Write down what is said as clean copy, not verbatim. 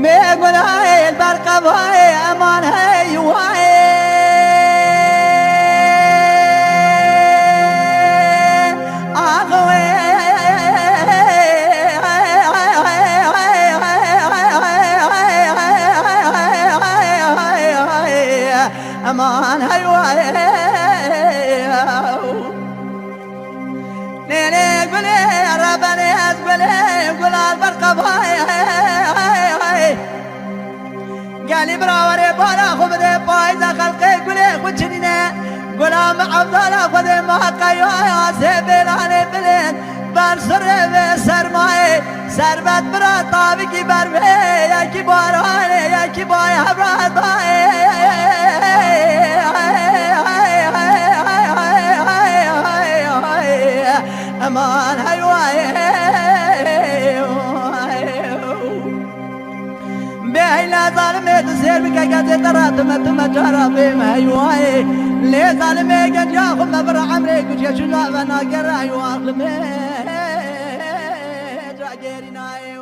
میگن های برقب های امان های وای امان هیوای نیلی گلی ربانی از گلی گلال برقبای گلی براوری بالا خوب ده پایز خلقی گلی خوچنینه گلام عبدال خود محقی آسی بیلانی بلین بر سر و سرمایه سربت برا طابقی بر یکی بارانه یکی بای حبرات بای امان هیوای بهیلا ظالمه تسير بك قد تراتمت مجارة بهم هيوای ليه ظالمه قد ياخذ مبر عمري قد يشنا بنا قرا يواخلمه جاگرینای